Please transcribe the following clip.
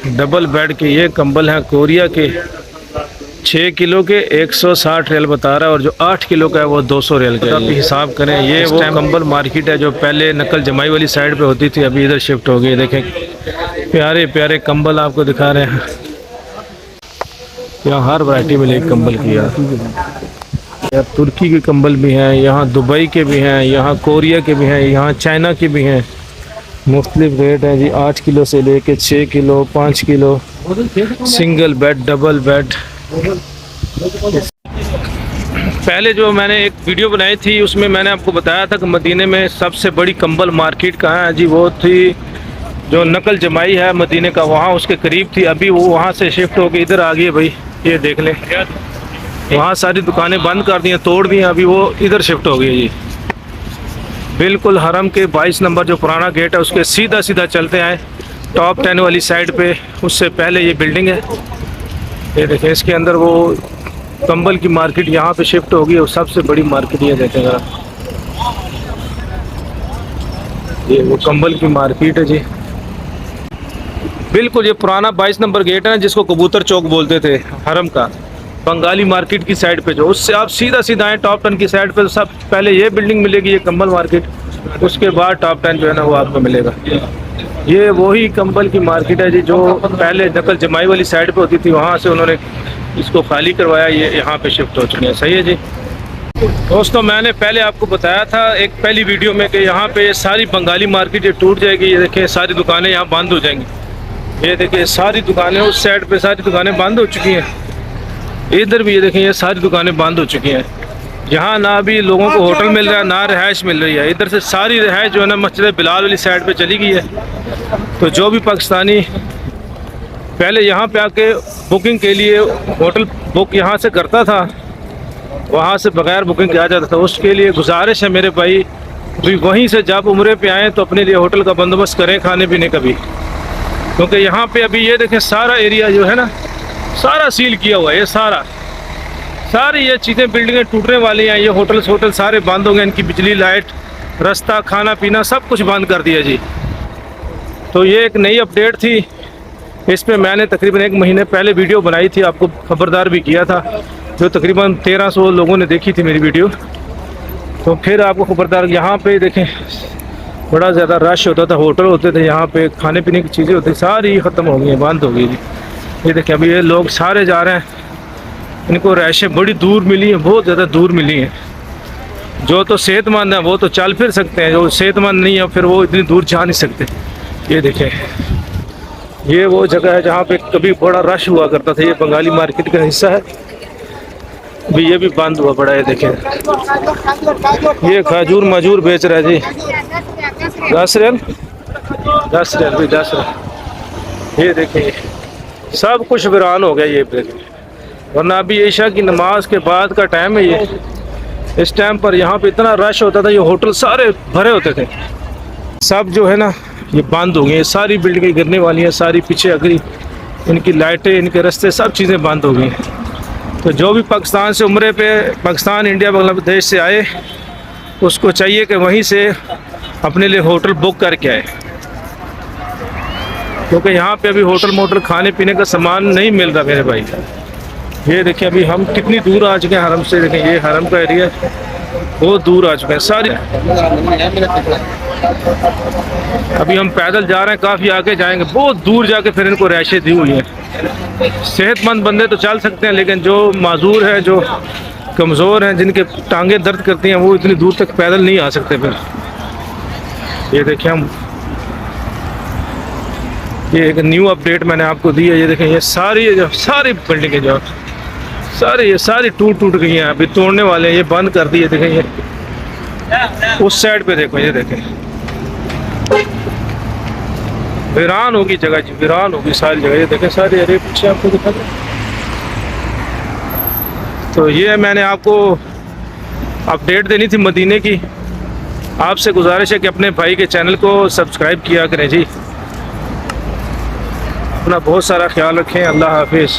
Double bed के ये कंबल हैं कोरिया के, 6 किलो के 160 रियल बता रहा है, और जो 8 किलो का है वो 200 रियल का। आप हिसाब करें, ये वो कंबल मार्केट है जो पहले नकल जमाई वाली साइड पे होती थी, अभी इधर शिफ्ट हो गई। देखें प्यारे प्यारे कंबल आपको दिखा रहे हैं। यहाँ हर वैरायटी मिलेगी कंबल की यार तुर्की के कंबल भी हैं, यहाँ दुबई के भी हैं, यहाँ कोरिया के भी हैं, यहाँ चाइना के भी हैं। मुख्तलिफ रेट है जी, 8 किलो से लेके 6 kilo, 5 kilo, single bed, double bed. पहले जो मैंने एक वीडियो बनाई थी उसमें मैंने आपको बताया था कि मदीने में सबसे बड़ी कंबल मार्केट कहाँ है जी, वो थी जो नकल जमाई है मदीने का, वहाँ उसके करीब थी। अभी वो वहाँ से शिफ्ट होकर इधर आ गई भाई, ये देख लें। वहाँ सारी दुकानें बंद कर दी हैं, तोड़ दी हैं, अभी वो इधर शिफ्ट हो गई जी। बिल्कुल हरम के 22 नंबर जो पुराना गेट है उसके सीधा सीधा चलते आए टॉप 10 वाली साइड पे, उससे पहले ये बिल्डिंग है। ये देखें इसके अंदर वो कंबल की मार्केट यहाँ पे शिफ्ट होगी, और सबसे बड़ी मार्केट ये देखें ज़रा, ये वो कंबल की मार्केट है जी। बिल्कुल ये पुराना 22 नंबर गेट है ना, जिसको कबूतर चौक बोलते थे हरम का, बंगाली मार्केट की साइड पे, जो उससे आप सीधा सीधा आए टॉप 10 की साइड पे, तो सब पहले ये बिल्डिंग मिलेगी, ये कंबल मार्केट, उसके बाद टॉप 10 जो है ना वो आपको मिलेगा। ये वही कंबल की मार्केट है जी जो पहले नकल जमाई वाली साइड पे होती थी, वहाँ से उन्होंने इसको खाली करवाया, ये यहाँ पे शिफ्ट हो चुके हैं। सही है जी दोस्तों, मैंने पहले आपको बताया था एक पहली वीडियो में कि यहाँ पे सारी बंगाली मार्केट ये टूट जाएगी। ये देखें सारी दुकानें यहाँ बंद हो जाएंगी, ये देखिए सारी दुकानें उस साइड पे सारी दुकानें बंद हो चुकी हैं, इधर भी ये देखें ये सारी दुकानें बंद हो चुकी हैं। यहाँ ना अभी लोगों को होटल मिल रहा है ना रिहाइश मिल रही है। इधर से सारी रिहाइश जो है ना मस्जिद बिलाल वाली साइड पे चली गई है। तो जो भी पाकिस्तानी पहले यहाँ पे आके बुकिंग के लिए होटल बुक यहाँ से करता था, वहाँ से बगैर बुकिंग किया जाता था, उसके लिए गुजारिश है मेरे भाई भी वहीं से जब उम्रे पे आएँ तो अपने लिए होटल का बंदोबस्त करें खाने पीने का भी, क्योंकि यहाँ पे अभी ये देखें सारा एरिया जो है ना सारा सील किया हुआ है। ये सारी ये चीज़ें बिल्डिंगें टूटने वाली हैं, ये होटल सारे बंद हो गए, इनकी बिजली लाइट रास्ता खाना पीना सब कुछ बंद कर दिया जी। तो ये एक नई अपडेट थी, इस पर मैंने तकरीबन 1 महीने पहले वीडियो बनाई थी, आपको खबरदार भी किया था, जो तकरीबन 1300 लोगों ने देखी थी मेरी वीडियो। तो फिर आपको खबरदार, यहाँ पे देखें बड़ा ज़्यादा रश होता था, होटल होते थे यहाँ पे, खाने पीने की चीज़ें होती सारी ख़त्म हो गई हैं, बंद हो गई जी। ये देखें अभी ये लोग सारे जा रहे हैं, इनको रहायशें बड़ी दूर मिली हैं, बहुत ज़्यादा दूर मिली हैं। जो तो सेहतमंद है वो तो चल फिर सकते हैं, जो सेहतमंद नहीं है फिर वो इतनी दूर जा नहीं सकते। ये देखें ये वो जगह है जहाँ पे कभी बड़ा रश हुआ करता था, ये बंगाली मार्केट का हिस्सा है, अभी ये भी बंद हुआ पड़ा है। देखें ये खजूर मजूर बेच रहा है जी, 10 रियल भाई 10 रियल। ये देखें सब कुछ वीरान हो गया ये देखें, वरना अभी ईशा की नमाज के बाद का टाइम है ये, इस टाइम पर यहाँ पे इतना रश होता था, ये होटल सारे भरे होते थे, सब जो है ना ये बंद हो गई, सारी बिल्डिंगें गिरने वाली हैं, सारी पीछे अगली इनकी लाइटें इनके रास्ते सब चीज़ें बंद हो गई। तो जो भी पाकिस्तान से उम्रे पे पाकिस्तान इंडिया बांग्लादेश से आए उसको चाहिए कि वहीं से अपने लिए होटल बुक करके आए, क्योंकि यहाँ पे अभी होटल मोटल खाने पीने का सामान नहीं मिल रहा मेरे भाई। ये देखिए अभी हम कितनी दूर आ चुके हैं हरम से, देखें ये हरम का एरिया बहुत दूर आ चुके हैं सारे। अभी हम पैदल जा रहे हैं, काफ़ी आगे जाएंगे, बहुत दूर जाके फिर इनको रहायशें दी हुई हैं। सेहतमंद बंदे तो चल सकते हैं, लेकिन जो माजूर हैं, जो कमज़ोर हैं, जिनके टांगें दर्द करती हैं, वो इतनी दूर तक पैदल नहीं आ सकते। फिर ये देखिए हम ये एक न्यू अपडेट मैंने आपको दी है। ये देखें ये सारी बिल्डिंगें जो ये सारी टूट गई हैं, अभी तोड़ने वाले हैं, ये बंद कर दिए। देखें ये उस साइड पे देखो, ये देखें वीरान होगी जगह जी, वीरान होगी सारी जगह। ये देखें सारी अरे पीछे आपको दिखा दें। तो ये मैंने आपको अपडेट देनी थी मदीने की। आपसे गुजारिश है कि अपने भाई के चैनल को सब्सक्राइब किया करें जी। अपना बहुत सारा ख्याल रखें। अल्लाह हाफिज़।